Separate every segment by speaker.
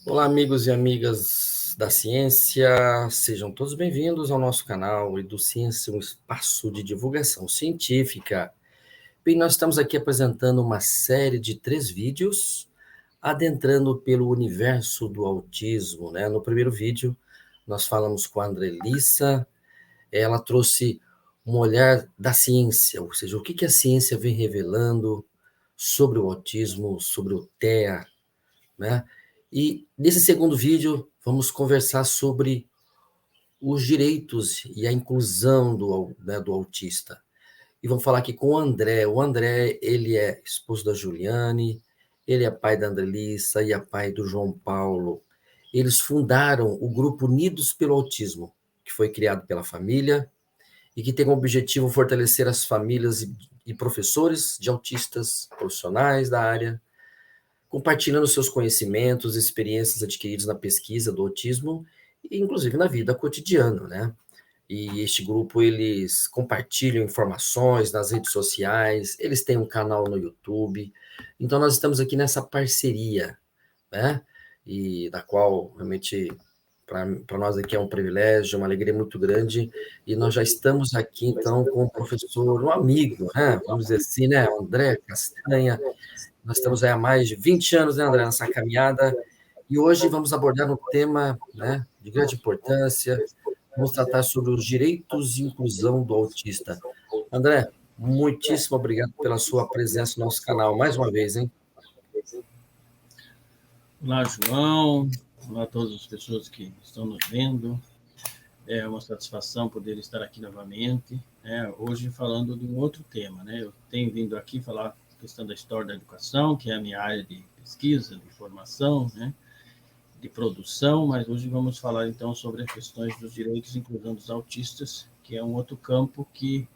Speaker 1: Olá, amigos e amigas da ciência, sejam todos bem-vindos ao nosso canal EduCiência, um espaço de divulgação científica. Bem, nós estamos aqui apresentando uma série de 3 vídeos, adentrando pelo universo do autismo, né? No primeiro vídeo, nós falamos com a Andrelissa, ela trouxe um olhar da ciência, ou seja, o que a ciência vem revelando sobre o autismo, sobre o TEA, né? E nesse segundo vídeo, vamos conversar sobre os direitos e a inclusão do autista. E vamos falar aqui com o André. O André, ele é esposo da Juliane, ele é pai da Andrelissa e é pai do João Paulo. Eles fundaram o grupo Unidos pelo Autismo, que foi criado pela família e que tem como objetivo fortalecer as famílias e professores de autistas, profissionais da área, compartilhando seus conhecimentos, experiências adquiridas na pesquisa do autismo e inclusive na vida cotidiana, né? E este grupo, eles compartilham informações nas redes sociais, eles têm um canal no YouTube. Então, nós estamos aqui nessa parceria, né? E da qual, realmente, para nós aqui é um privilégio, uma alegria muito grande. E nós já estamos aqui, então, com o professor, um amigo, né? Vamos dizer assim, né? André Castanha. Nós estamos aí há mais de 20 anos, né, André, nessa caminhada, e hoje vamos abordar um tema, né, de grande importância. Vamos tratar sobre os direitos e inclusão do autista. André, muitíssimo obrigado pela sua presença no nosso canal, mais uma vez, hein?
Speaker 2: Olá, João. Olá a todas as pessoas que estão nos vendo. É uma satisfação poder estar aqui novamente, né? Hoje falando de um outro tema, né? Eu tenho vindo aqui falar a questão da história da educação, que é a minha área de pesquisa, de formação, né? De produção, mas hoje vamos falar então sobre as questões dos direitos e inclusão dos autistas, que é um outro campo que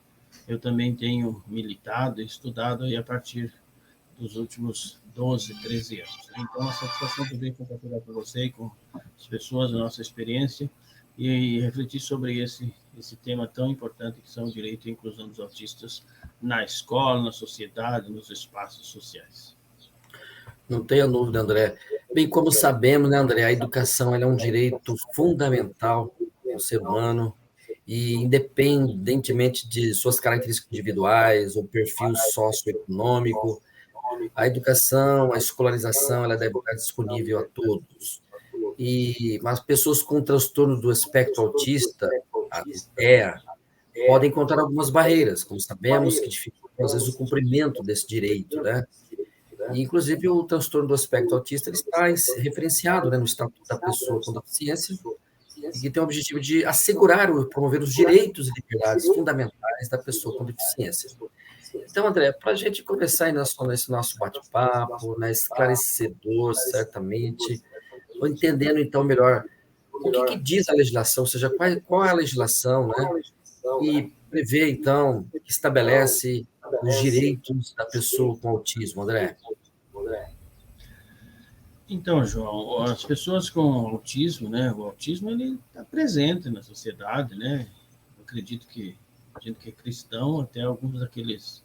Speaker 2: eu também tenho militado e estudado aí a partir dos últimos 12, 13 anos. Então, é uma satisfação poder compartilhar com você e com as pessoas a nossa experiência e refletir sobre esse tema tão importante que são o direito e a inclusão dos autistas na escola, na sociedade, nos espaços sociais.
Speaker 1: Não tenha dúvida, André. Bem, como sabemos, né, André, a educação ela é um direito fundamental do ser humano e independentemente de suas características individuais ou perfil socioeconômico, a educação, a escolarização, ela deve estar disponível a todos. E as pessoas com transtorno do espectro autista, a TEA, podem encontrar algumas barreiras, como sabemos, que dificultam, às vezes, o cumprimento desse direito, né? E, inclusive, o transtorno do espectro autista ele está referenciado, né, no Estatuto da Pessoa com Deficiência, e que tem o objetivo de assegurar ou promover os direitos e liberdades fundamentais da pessoa com deficiência. Então, André, para a gente começar aí nesse nosso bate-papo, né, esclarecedor, certamente, vou entendendo então melhor o que diz a legislação, ou seja, qual é a legislação, né, que prevê, então, que estabelece os direitos da pessoa com autismo, André?
Speaker 2: Então, João, as pessoas com autismo, né? O autismo ele está presente na sociedade, né? Eu acredito que a gente que é cristão, até alguns daqueles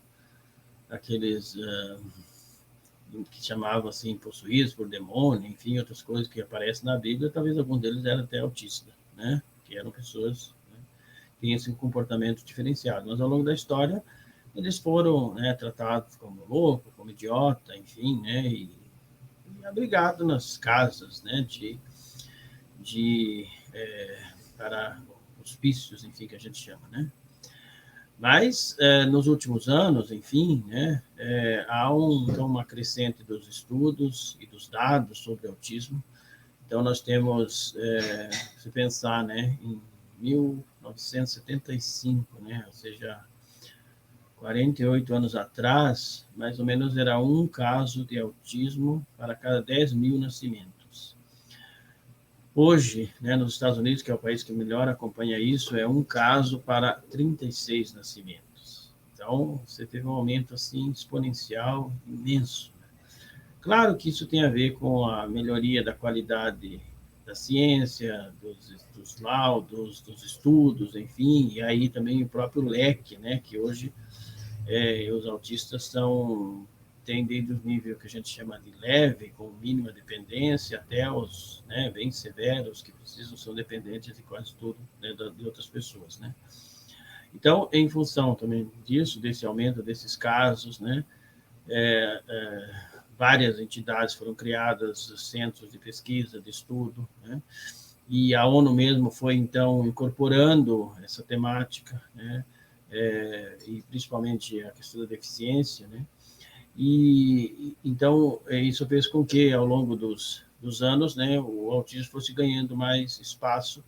Speaker 2: que chamavam assim possuídos por demônio, enfim, outras coisas que aparecem na Bíblia, talvez algum deles eram até autistas, né? Que eram pessoas, né, que tinham esse comportamento diferenciado. Mas ao longo da história, eles foram, né, tratados como louco, como idiota, enfim, né? E abrigado nas casas, né? De para hospícios, enfim, que a gente chama, né? Mas, nos últimos anos, enfim, né, há então, uma crescente dos estudos e dos dados sobre autismo. Então, nós temos, se pensar, né, em 1975, né, ou seja, 48 anos atrás, mais ou menos era um caso de autismo para cada 10 mil nascimentos. Hoje, né, nos Estados Unidos, que é o país que melhor acompanha isso, é um caso para 36 nascimentos. Então, você teve um aumento assim exponencial, imenso. Claro que isso tem a ver com a melhoria da qualidade da ciência, dos laudos, dos estudos, enfim, e aí também o próprio leque, né, que hoje os autistas são tem desde o nível que a gente chama de leve, com mínima dependência, até os, né, bem severos, que precisam ser dependentes de quase tudo, né, de outras pessoas, né? Então, em função também disso, desse aumento desses casos, né, várias entidades foram criadas, centros de pesquisa, de estudo, né, e a ONU mesmo foi, então, incorporando essa temática, né, e principalmente a questão da deficiência, né, e então isso fez com que, ao longo dos anos, né, o autismo fosse ganhando mais espaço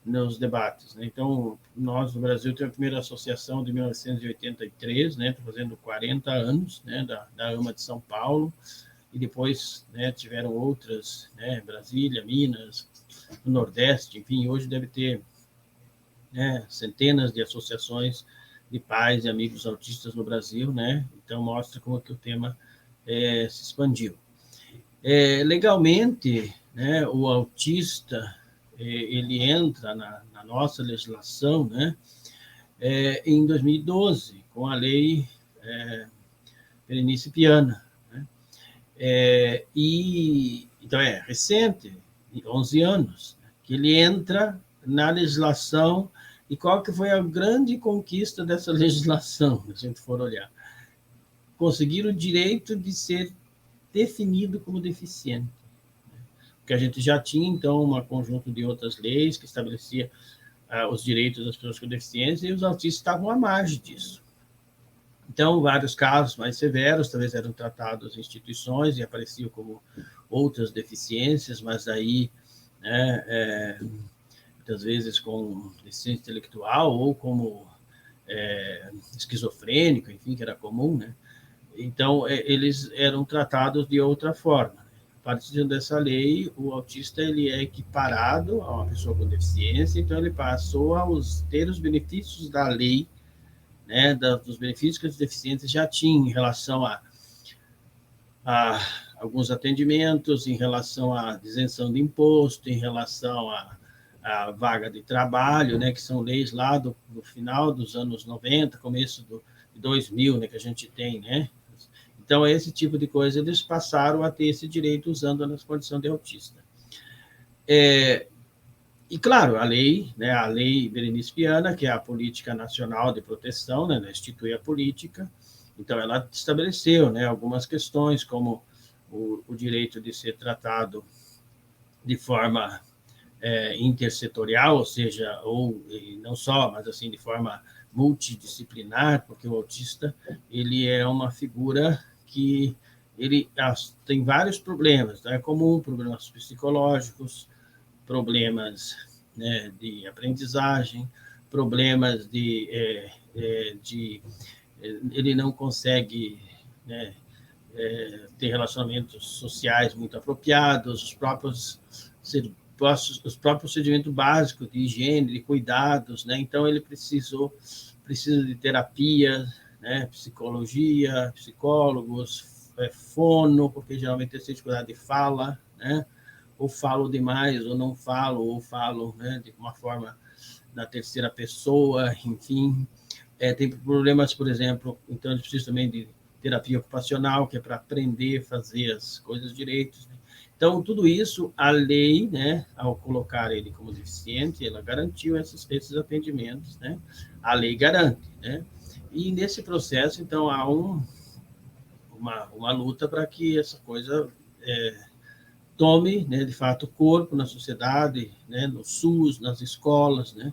Speaker 2: nos debates, né? Então, nós no Brasil temos a primeira associação de 1983, né, fazendo 40 anos, né, da AMA de São Paulo, e depois, né, tiveram outras, né, Brasília, Minas, no Nordeste, enfim, hoje deve ter, né, centenas de associações de pais e amigos autistas no Brasil, né? Então mostra como que o tema se expandiu. Legalmente, né, o autista ele entra na nossa legislação, né, em 2012 com a lei Berenice Viana, né? E então é recente, 11 anos, que ele entra na legislação. E qual que foi a grande conquista dessa legislação, se a gente for olhar? Conseguir o direito de ser definido como deficiente. Porque a gente já tinha, então, um conjunto de outras leis que estabelecia os direitos das pessoas com deficiência, e os autistas estavam à margem disso. Então, vários casos mais severos talvez eram tratados em instituições e apareciam como outras deficiências, mas aí, né, muitas vezes com deficiência intelectual ou como esquizofrênico, enfim, que era comum, né? Então, eles eram tratados de outra forma. A partir dessa lei, o autista ele é equiparado a uma pessoa com deficiência, então ele passou a ter os benefícios da lei, né, dos benefícios que os deficientes já tinham em relação a alguns atendimentos, em relação à isenção de imposto, em relação à vaga de trabalho, né, que são leis lá do final dos anos 90, começo de 2000, né, que a gente tem, né? Então, esse tipo de coisa, eles passaram a ter esse direito usando a condição de autista. E, claro, a lei Berenice Viana, que é a Política Nacional de Proteção, né, institui a política, então ela estabeleceu, né, algumas questões, como o direito de ser tratado de forma intersetorial, ou seja, ou não só, mas assim de forma multidisciplinar, porque o autista ele é uma figura que ele tem vários problemas, tá? É comum problemas psicológicos, problemas, né, de aprendizagem, problemas ele não consegue, né, ter relacionamentos sociais muito apropriados, os próprios procedimentos básicos de higiene, de cuidados, né? Então ele precisa de terapia, né? Psicologia, psicólogos, fono, porque geralmente tem dificuldade de fala, né? Ou falo demais, ou não falo, ou falo, né, de uma forma na terceira pessoa, enfim. Tem problemas, por exemplo, então ele precisa também de terapia ocupacional, que é para aprender a fazer as coisas direito, né? Então, tudo isso, a lei, né, ao colocar ele como deficiente, ela garantiu esses atendimentos, né? A lei garante, né? E nesse processo, então, há uma luta para que essa coisa tome, né, de fato, corpo na sociedade, né, no SUS, nas escolas, né?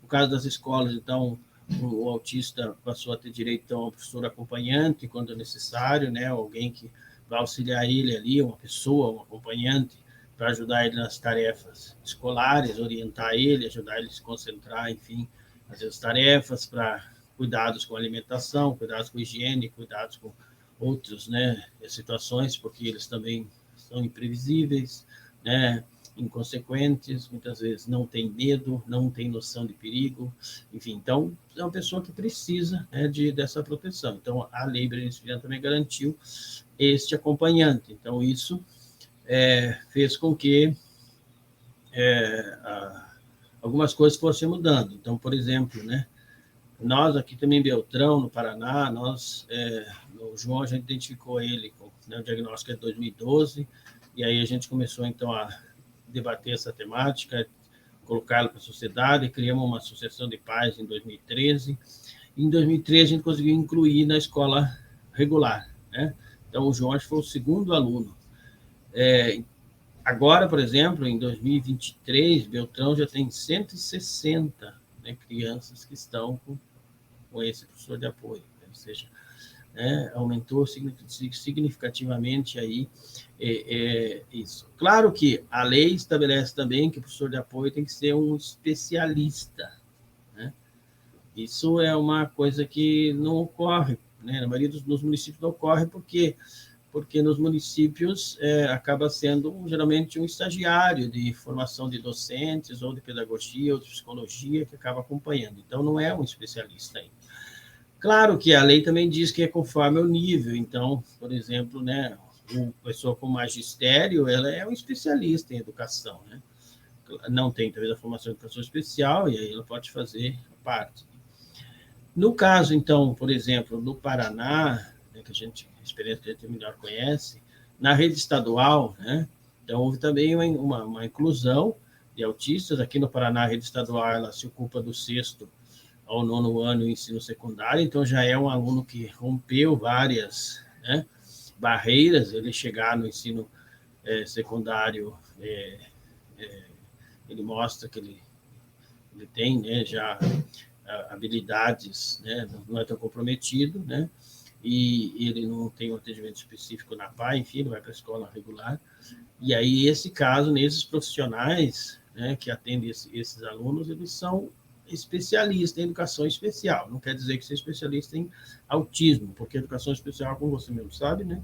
Speaker 2: No caso das escolas, então, o autista passou a ter direito então, a um professor acompanhante, quando necessário, né, alguém que vai auxiliar ele ali, uma pessoa, um acompanhante, para ajudar ele nas tarefas escolares, orientar ele, ajudar ele a se concentrar, enfim, fazer as tarefas, para cuidados com alimentação, cuidados com higiene, cuidados com outras, né, situações, porque eles também são imprevisíveis, né, inconsequentes, muitas vezes não tem medo, não tem noção de perigo, enfim, então é uma pessoa que precisa, né, dessa proteção. Então a lei Berenice Viana também garantiu este acompanhante. Então isso fez com que algumas coisas fossem mudando. Então, por exemplo, né, Nós aqui também em Beltrão, no Paraná, o João, a gente identificou ele, né, o diagnóstico é de 2012, e aí a gente começou, então, a debater essa temática, colocá-lo para a sociedade, criamos uma associação de pais em 2013, e em 2013 a gente conseguiu incluir na escola regular, né? Então, o João foi o segundo aluno. Agora, por exemplo, em 2023, Beltrão já tem 160, né, crianças que estão com esse professor de apoio, né? Ou seja, aumentou significativamente aí isso. Claro que a lei estabelece também que o professor de apoio tem que ser um especialista, né? Isso é uma coisa que não ocorre, né? Na maioria dos municípios não ocorre porque nos municípios acaba sendo geralmente um estagiário de formação de docentes ou de pedagogia ou de psicologia que acaba acompanhando. Então, não é um especialista ainda. Claro que a lei também diz que é conforme o nível. Então, por exemplo, né, uma pessoa com magistério, ela é um especialista em educação, né? Não tem, talvez, a formação de educação especial, e aí ela pode fazer parte. No caso, então, por exemplo, no Paraná, né, que a experiência que a gente melhor conhece, na rede estadual, né, então houve também uma inclusão de autistas. Aqui no Paraná, a rede estadual ela se ocupa do 6º ao 9º ano do ensino secundário, então já é um aluno que rompeu várias, né, barreiras, ele chegar no ensino secundário, ele mostra que ele tem, né, já habilidades, né, não é tão comprometido, né, e ele não tem um atendimento específico na PAI, enfim, ele vai para a escola regular. E aí, esse caso, nesses profissionais, né, que atendem esses alunos, eles são especialistas em educação especial. Não quer dizer que seja especialista em autismo, porque a educação especial, como você mesmo sabe, né,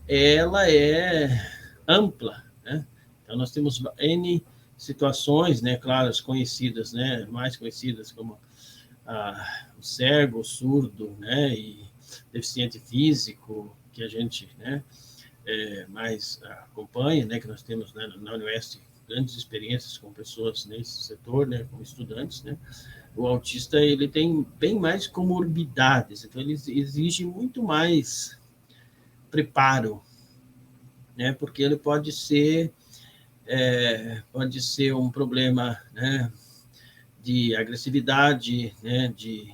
Speaker 2: ela é ampla, né? Então, nós temos N situações, né, claras, conhecidas, né, mais conhecidas como o cego, o surdo, né, e deficiente físico, que a gente, né, mais acompanha, né, que nós temos, né, na Unioeste grandes experiências com pessoas nesse setor, né, como estudantes, né. O autista, ele tem bem mais comorbidades, então ele exige muito mais preparo, né, porque ele pode ser um problema, né, de agressividade, né, de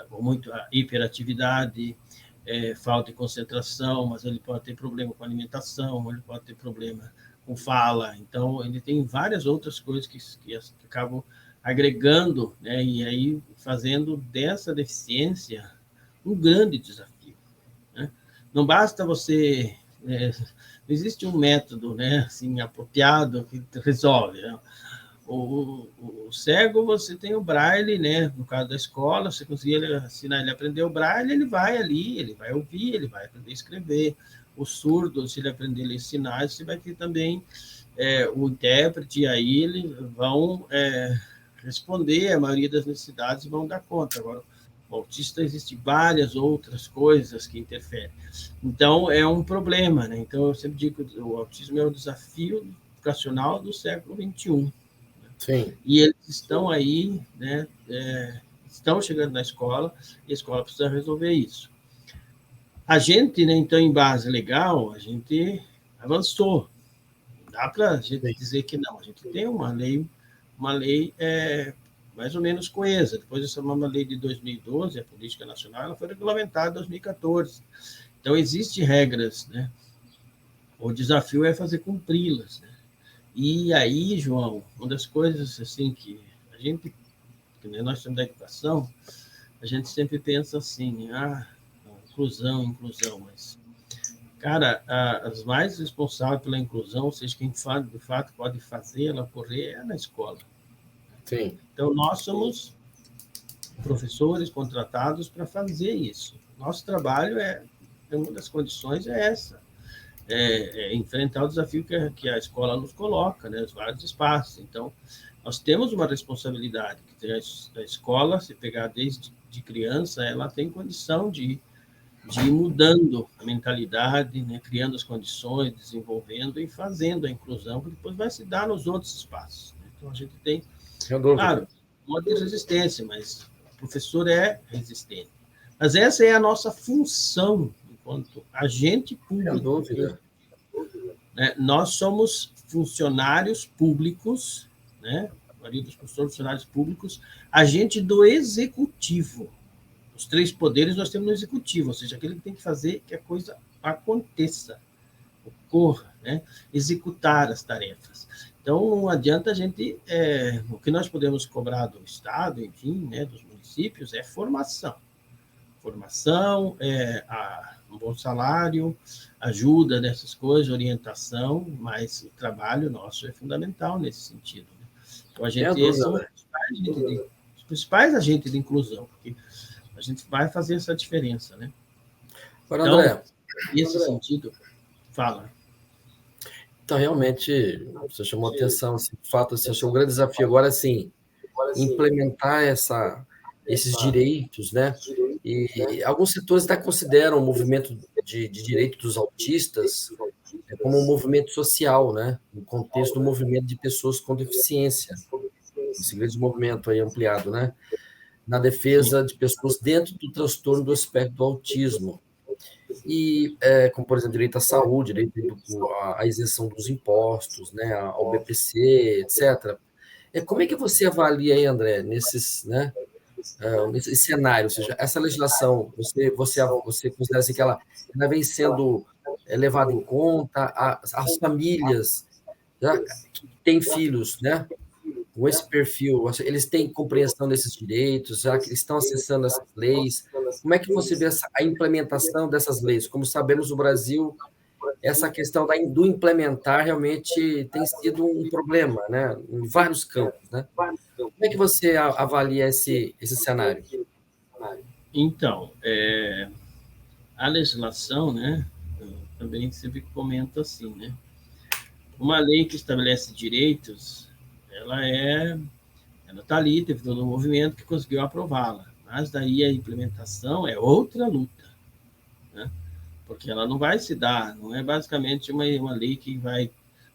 Speaker 2: muito hiperatividade, falta de concentração, mas ele pode ter problema com alimentação, ele pode ter problema com fala. Então, ele tem várias outras coisas que acabam agregando, né, e aí fazendo dessa deficiência um grande desafio, né? Não basta você... não existe um método, né, assim, apropriado que resolve, né? O cego, você tem o braille, né? No caso da escola, você conseguir ensinar ele a aprender o braille, ele vai ali, ele vai ouvir, ele vai aprender a escrever. O surdo, se ele aprender a ler sinais, você vai ter também o intérprete, e aí eles vão responder a maioria das necessidades e vão dar conta. Agora, o autista, existem várias outras coisas que interferem. Então, é um problema, né? Então, eu sempre digo que o autismo é um desafio educacional do século XXI.
Speaker 1: Sim.
Speaker 2: E eles estão aí, né, estão chegando na escola, e a escola precisa resolver isso. A gente, né, então, em base legal, a gente avançou. Dá para a gente dizer que não. A gente tem uma lei mais ou menos coesa. Depois dessa uma lei de 2012, a Política Nacional, ela foi regulamentada em 2014. Então, existem regras, né? O desafio é fazer cumpri-las, né? E aí, João, uma das coisas assim que a gente, que nós somos da educação, a gente sempre pensa assim, inclusão, mas, cara, as mais responsáveis pela inclusão, ou seja, quem de fato pode fazer ela ocorrer é na escola.
Speaker 1: Sim.
Speaker 2: Então, nós somos professores contratados para fazer isso. Nosso trabalho uma das condições é essa. Enfrentar o desafio que a escola nos coloca, né, os vários espaços. Então, nós temos uma responsabilidade, que a escola, se pegar desde de criança, ela tem condição de ir mudando a mentalidade, né, criando as condições, desenvolvendo e fazendo a inclusão, que depois vai se dar nos outros espaços. Então, a gente tem, claro, uma resistência, mas O professor é resistente. Mas essa é a nossa função enquanto agente público.
Speaker 1: Sem dúvida.
Speaker 2: Né? Nós somos funcionários públicos, né? A maioria dos professores funcionários públicos, agente do executivo. Os 3 poderes nós temos no executivo, ou seja, aquele que tem que fazer que a coisa aconteça, ocorra, né? Executar as tarefas. Então, não adianta a gente... o que nós podemos cobrar do Estado, enfim, né, dos municípios, é formação. Formação, um bom salário, ajuda nessas coisas, orientação, mas o trabalho nosso é fundamental nesse sentido. Né? Então, esses são os principais agentes de inclusão, porque a gente vai fazer essa diferença. Né?
Speaker 1: Agora,
Speaker 2: Então,
Speaker 1: André,
Speaker 2: nesse sentido, fala.
Speaker 1: Então, realmente, você chamou atenção, assim, de fato, assim, achei um grande desafio. Agora, assim, implementar esses direitos, né? E alguns setores até consideram o movimento de direito dos autistas como um movimento social, né? No contexto do movimento de pessoas com deficiência. Esse grande movimento aí ampliado, né? Na defesa de pessoas dentro do transtorno do espectro do autismo. E, como, por exemplo, direito à saúde, direito à isenção dos impostos, né, ao BPC, etc. Como é que você avalia aí, André, nesse cenário? Ou seja, essa legislação, você considera assim, que ela vem sendo levada em conta, as famílias que têm filhos, né, com esse perfil, eles têm compreensão desses direitos, já que eles estão acessando essas leis? Como é que você vê a implementação dessas leis? Como sabemos, o Brasil, essa questão do implementar realmente tem sido um problema, né, em vários campos, né? Como é que você avalia esse cenário?
Speaker 2: Então, a legislação, né, também sempre comenta assim, né? Uma lei que estabelece direitos, ela está ali, teve todo um movimento que conseguiu aprová-la, mas daí a implementação é outra luta, né? Porque ela não vai se dar, não é basicamente uma lei que vai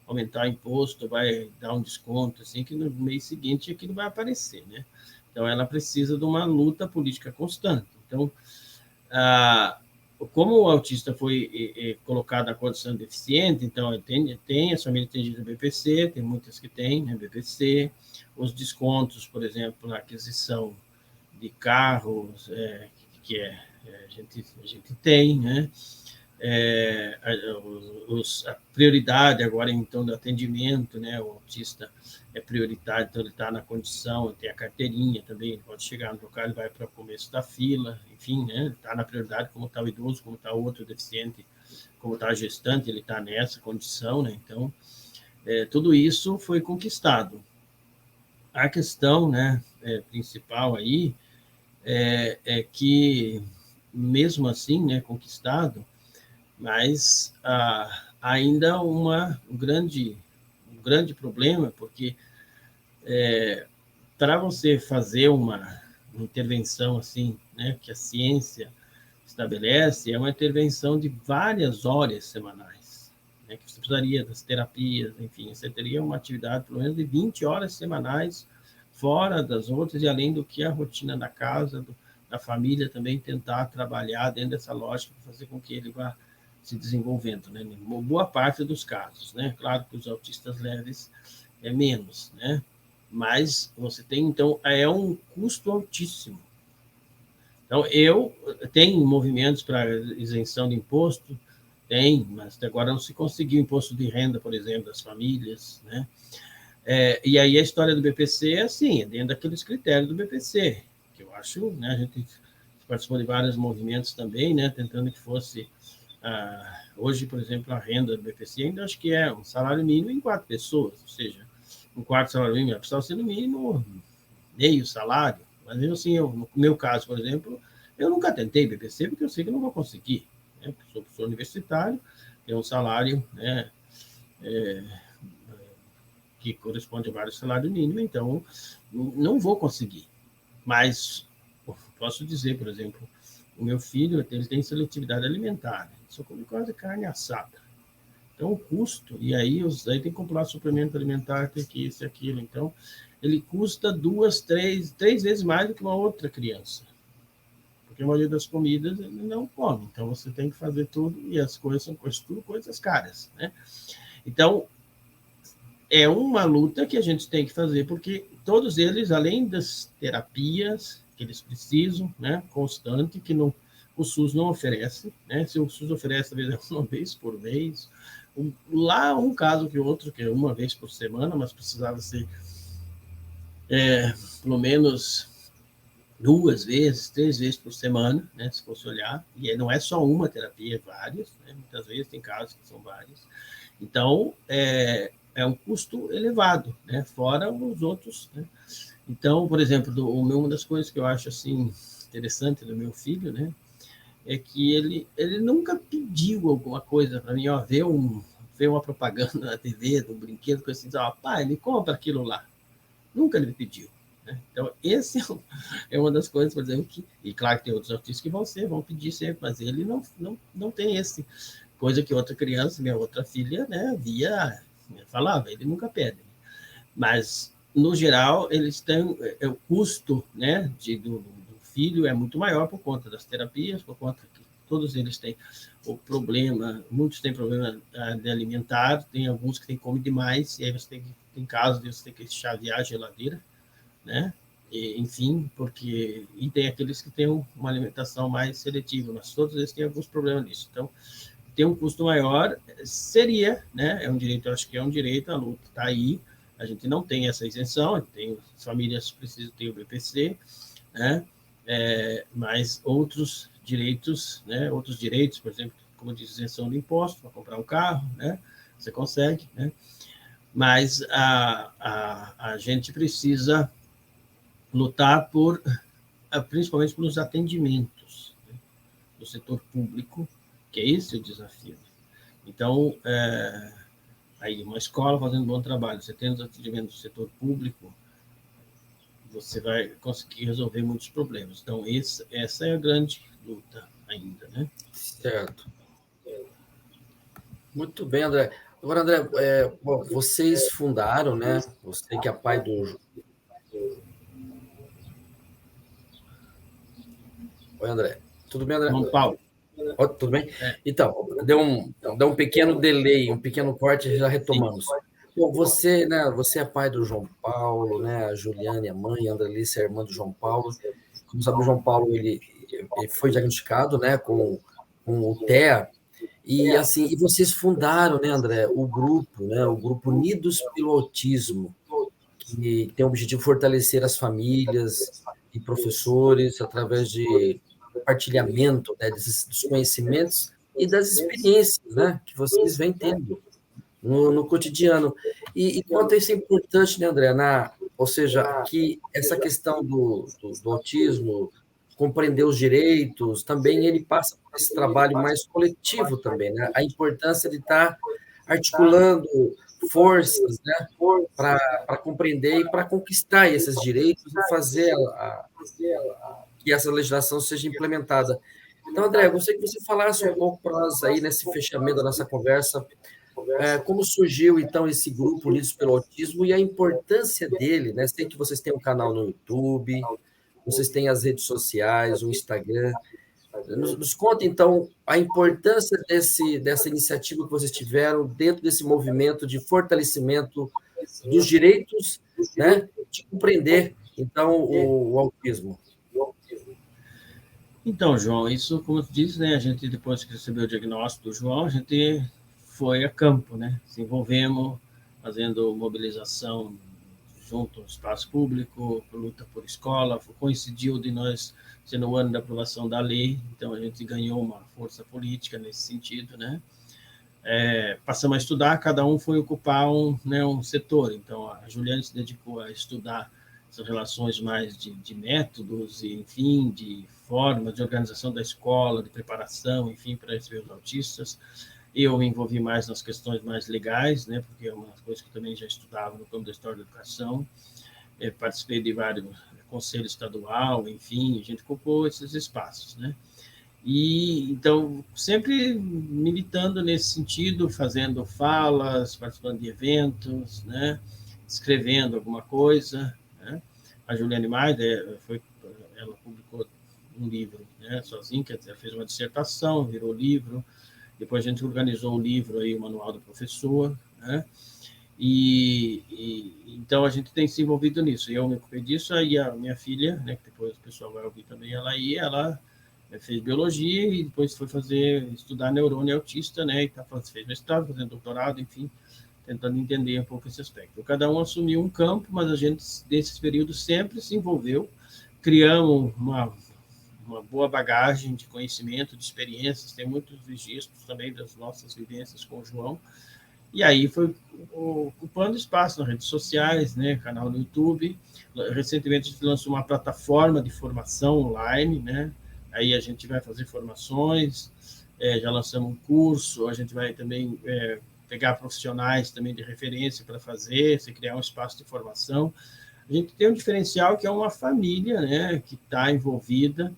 Speaker 2: aumentar o imposto, vai dar um desconto, assim, que no mês seguinte aquilo vai aparecer, né? Então, ela precisa de uma luta política constante. Então, como o autista foi colocado na condição de deficiente, então tem as famílias têm direito ao BPC, tem muitas que têm, né, BPC, os descontos, por exemplo, na aquisição de carros, que a gente tem, né? A prioridade agora, então, do atendimento, né? O autista é prioritário, então ele está na condição, tem a carteirinha também, ele pode chegar no local, ele vai para o começo da fila, enfim, né? Ele está na prioridade, como está o idoso, como está o outro deficiente, como está a gestante, ele está nessa condição, né? Então, tudo isso foi conquistado. A questão, né, principal aí é que, mesmo assim, né, conquistado, mas ainda um grande problema, porque para você fazer uma intervenção assim, né, que a ciência estabelece, é uma intervenção de várias horas semanais, né, que você precisaria das terapias, enfim, você teria uma atividade pelo menos de 20 horas semanais, fora das outras, e além do que a rotina da casa, da família também tentar trabalhar dentro dessa lógica, fazer com que ele vá se desenvolvendo, né? Boa parte dos casos, né? Claro que os autistas leves é menos, né? Mas você tem, então, é um custo altíssimo. Então, eu tenho movimentos para isenção de imposto, tem, mas até agora não se conseguiu imposto de renda, por exemplo, das famílias, né? E aí a história do BPC é assim, é dentro daqueles critérios do BPC, que eu acho, né? A gente participou de vários movimentos também, né? Tentando que fosse hoje, por exemplo, a renda do BPC ainda acho que é um salário mínimo em 4 pessoas, ou seja, um quarto salário mínimo precisava ser no mínimo meio salário. Mas mesmo assim, no meu caso, por exemplo, eu nunca tentei BPC porque eu sei que eu não vou conseguir. Né? Sou professor universitário, tenho um salário, né, que corresponde a vários salários mínimos, então não vou conseguir. Mas posso dizer, por exemplo, o meu filho ele tem seletividade alimentar, só come quase carne assada. Então, o custo, e aí tem que comprar suplemento alimentar, tem que isso e aquilo. Então, ele custa 3 vezes mais do que uma outra criança. Porque a maioria das comidas ele não come. Então, você tem que fazer tudo, e as coisas são tudo coisas caras, né? Então, é uma luta que a gente tem que fazer, porque todos eles, além das terapias que eles precisam, né, constante, que não, o SUS não oferece, né? Se o SUS oferece, talvez uma vez por mês, lá um caso que outro, que é uma vez por semana, mas precisava ser pelo menos 2 vezes, 3 vezes por semana, né, se fosse olhar, e não é só uma terapia, é várias, né? Muitas vezes tem casos que são várias. Então, é um custo elevado, né? Fora os outros, né? Então, por exemplo, uma das coisas que eu acho assim interessante do meu filho, né, é que ele nunca pediu alguma coisa para mim, ó, ver uma propaganda na TV, de um brinquedo, coisa assim, ó, pai, me compra aquilo lá. Nunca ele me pediu. Né? Então, esse é uma das coisas, por exemplo, e claro que tem outros artistas que vão pedir sempre, mas ele não tem esse coisa que outra criança, minha outra filha, né, falava, ele nunca pede. Mas, no geral, eles têm o custo, né, do filho é muito maior por conta das terapias, por conta que todos eles têm o problema, muitos têm problema de alimentar, tem alguns que têm come demais, e aí tem casos de você ter que chavear a geladeira, né? Enfim, e tem aqueles que têm uma alimentação mais seletiva, mas todos eles têm alguns problemas nisso. Então, ter um custo maior seria, né? É um direito, eu acho que é um direito, a luta está aí. A gente não tem essa isenção, as famílias precisam ter o BPC, né? Mas outros direitos, né? Outros direitos, por exemplo, como diz, isenção do imposto para comprar um carro, né? Você consegue, né? Mas a gente precisa lutar principalmente pelos atendimentos, né, do setor público, que é esse o desafio. Então, aí uma escola fazendo um bom trabalho, você tendo os atendimentos do setor público, você vai conseguir resolver muitos problemas. Então, essa é a grande luta ainda, né?
Speaker 1: Certo. Muito bem, André. Agora, André, bom, vocês fundaram, né? Você que é pai do... Oi, André. Tudo bem, André?
Speaker 2: João Paulo.
Speaker 1: Tudo bem?
Speaker 2: É,
Speaker 1: Então, deu um pequeno delay, um pequeno corte, já
Speaker 2: sim.
Speaker 1: retomamos. Bom, você, né, você é pai do João Paulo, né, a Juliane é mãe, a Andrelice é irmã do João Paulo. Como sabe, o João Paulo, ele foi diagnosticado, né, com o TEA, e assim, e vocês fundaram, né, André, o grupo Unidos pelo Autismo, que tem o objetivo de fortalecer as famílias e professores através de compartilhamento, né, dos conhecimentos e das experiências, né, que vocês vêm tendo no cotidiano. E quanto isso é importante, né, André, ou seja, que essa questão do autismo, compreender os direitos, também ele passa por esse trabalho mais coletivo também, né? A importância de estar articulando forças, né, para compreender e para conquistar esses direitos e fazer que essa legislação seja implementada. Então, André, eu gostaria que você falasse um pouco para nós aí, nesse fechamento da nossa conversa, como surgiu, então, esse grupo Unidos pelo Autismo e a importância dele, né? Sei que vocês têm um canal no YouTube, vocês têm as redes sociais, o Instagram. Nos conta, então, a importância dessa iniciativa que vocês tiveram dentro desse movimento de fortalecimento dos direitos, né? De compreender, então, o autismo.
Speaker 2: Então, João, isso, como eu disse, né, a gente, depois que recebeu o diagnóstico do João, a gente foi a campo, né? Se envolvemos, fazendo mobilização junto ao espaço público, luta por escola, coincidiu de nós ser no ano da aprovação da lei, então a gente ganhou uma força política nesse sentido, né? Passamos a estudar, cada um foi ocupar um setor, então a Juliane se dedicou a estudar essas relações mais de métodos, e, enfim, de formas de organização da escola, de preparação, enfim, para receber os autistas. Eu me envolvi mais nas questões mais legais, né, porque é uma coisa que eu também já estudava no campo da história da educação. Participei de vários conselhos estadual, enfim, a gente ocupou esses espaços, né? E então sempre militando nesse sentido, fazendo falas, participando de eventos, né? Escrevendo alguma coisa, né? A Juliane Maida ela publicou um livro, né? Sozinha, quer dizer, fez uma dissertação, virou livro. Depois a gente organizou um livro aí, o Manual do Professor, né? Então a gente tem se envolvido nisso. Eu me ocupei disso, aí a minha filha, né, que depois o pessoal vai ouvir também, ela fez biologia e depois foi estudar neurônio autista, né, e fez mestrado, fazendo doutorado, enfim, tentando entender um pouco esse aspecto. Cada um assumiu um campo, mas a gente, nesses períodos, sempre se envolveu, criamos uma boa bagagem de conhecimento, de experiências, tem muitos registros também das nossas vivências com o João, e aí foi ocupando espaço nas redes sociais, né, canal no YouTube. Recentemente a gente lançou uma plataforma de formação online, né? Aí a gente vai fazer formações, já lançamos um curso, a gente vai também pegar profissionais também de referência para fazer, se criar um espaço de formação. A gente tem um diferencial que é uma família, né, que está envolvida,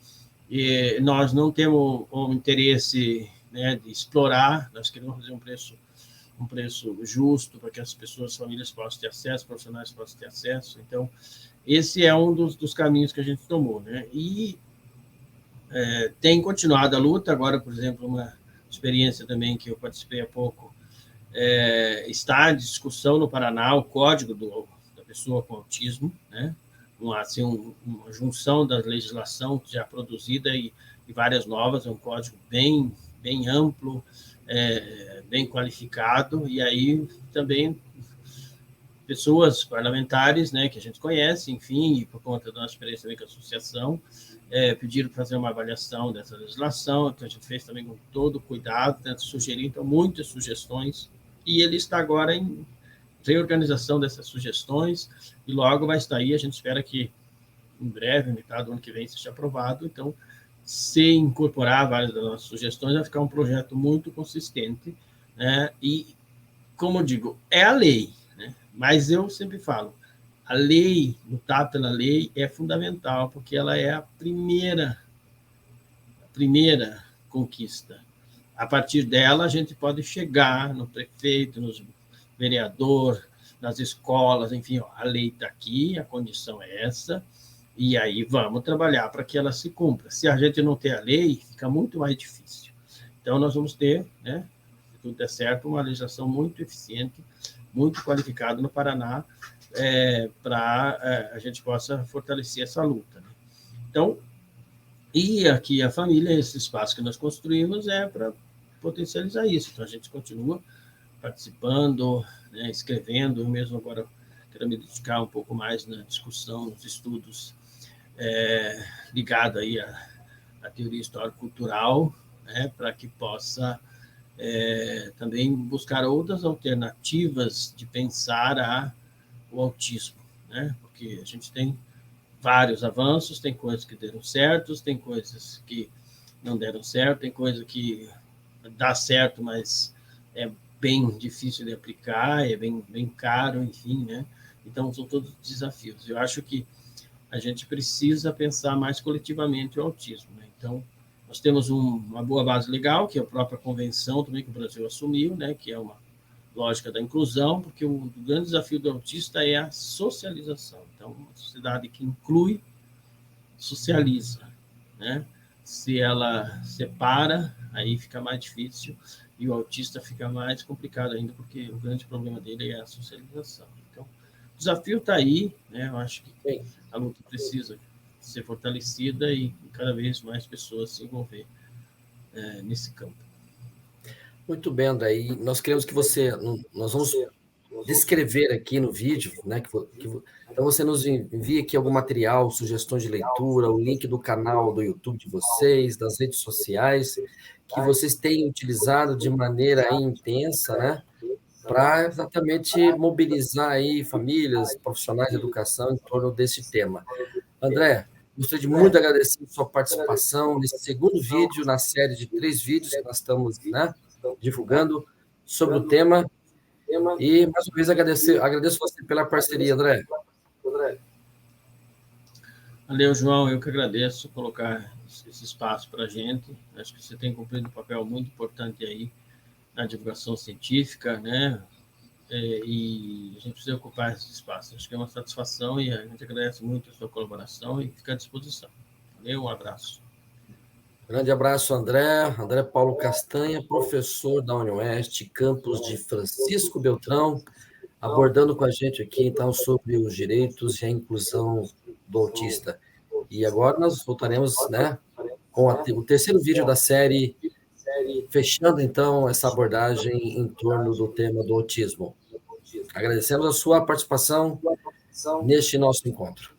Speaker 2: e nós não temos um interesse, né, de explorar, nós queremos fazer um preço justo para que as pessoas, as famílias possam ter acesso, profissionais possam ter acesso. Então, esse é um dos caminhos que a gente tomou, né? E tem continuado a luta. Agora, por exemplo, uma experiência também que eu participei há pouco, está em discussão no Paraná o código da pessoa com autismo, né? Uma junção da legislação já produzida e várias novas, é um código bem amplo, bem qualificado, e aí também pessoas parlamentares, né, que a gente conhece, enfim, e por conta da nossa experiência também com a associação, pediram para fazer uma avaliação dessa legislação, que a gente fez também com todo cuidado, tenta sugerir, então, muitas sugestões, e ele está agora em reorganização dessas sugestões, e logo vai estar aí, a gente espera que em breve, metade do ano que vem, seja aprovado, então, se incorporar várias das nossas sugestões, vai ficar um projeto muito consistente, né? E, como eu digo, é a lei, né? Mas eu sempre falo, a lei, lutar pela lei é fundamental, porque ela é a primeira conquista. A partir dela, a gente pode chegar no prefeito, no vereador, nas escolas, enfim, ó, a lei está aqui, a condição é essa, e aí vamos trabalhar para que ela se cumpra. Se a gente não ter a lei, fica muito mais difícil. Então, nós vamos ter, né, se tudo der certo, uma legislação muito eficiente, muito qualificada no Paraná, para a gente possa fortalecer essa luta, né? Então, e aqui a família, esse espaço que nós construímos é para potencializar isso. Então, a gente continua participando, né, escrevendo, eu mesmo agora quero me dedicar um pouco mais na discussão, nos estudos ligado aí à teoria histórico-cultural, né, para que possa também buscar outras alternativas de pensar o autismo, né, porque a gente tem vários avanços, tem coisas que deram certo, tem coisas que não deram certo, tem coisa que dá certo, mas é bem difícil de aplicar, é bem caro, enfim, né? Então, são todos desafios. Eu acho que a gente precisa pensar mais coletivamente o autismo, né? Então, nós temos uma boa base legal, que é a própria convenção também que o Brasil assumiu, né? Que é uma lógica da inclusão, porque o grande desafio do autista é a socialização. Então, uma sociedade que inclui, socializa, né? Se ela separa, aí fica mais difícil, e o autista fica mais complicado ainda, porque o grande problema dele é a socialização. Então, o desafio está aí, né? Eu acho que a luta precisa ser fortalecida e cada vez mais pessoas se envolver nesse campo.
Speaker 1: Muito bem, André. E nós queremos que nós vamos descrever aqui no vídeo, né? Então você nos envia aqui algum material, sugestões de leitura, o link do canal do YouTube de vocês, das redes sociais, que vocês têm utilizado de maneira intensa, né? Para exatamente mobilizar aí famílias, profissionais de educação em torno desse tema. André, gostaria de muito agradecer a sua participação nesse segundo vídeo, na série de 3 vídeos que nós estamos, né, divulgando sobre o tema. E, mais uma vez, agradeço você pela parceria, André.
Speaker 2: Valeu, João. Eu que agradeço colocar esse espaço para a gente. Acho que você tem cumprido um papel muito importante aí na divulgação científica, né? E a gente precisa ocupar esse espaço. Acho que é uma satisfação e a gente agradece muito a sua colaboração e fica à disposição. Valeu, um abraço.
Speaker 1: Grande abraço, André. André Paulo Castanha, professor da UniOeste, campus de Francisco Beltrão, abordando com a gente aqui, então, sobre os direitos e a inclusão do autista. E agora nós voltaremos, né, com o terceiro vídeo da série, fechando, então, essa abordagem em torno do tema do autismo. Agradecemos a sua participação neste nosso encontro.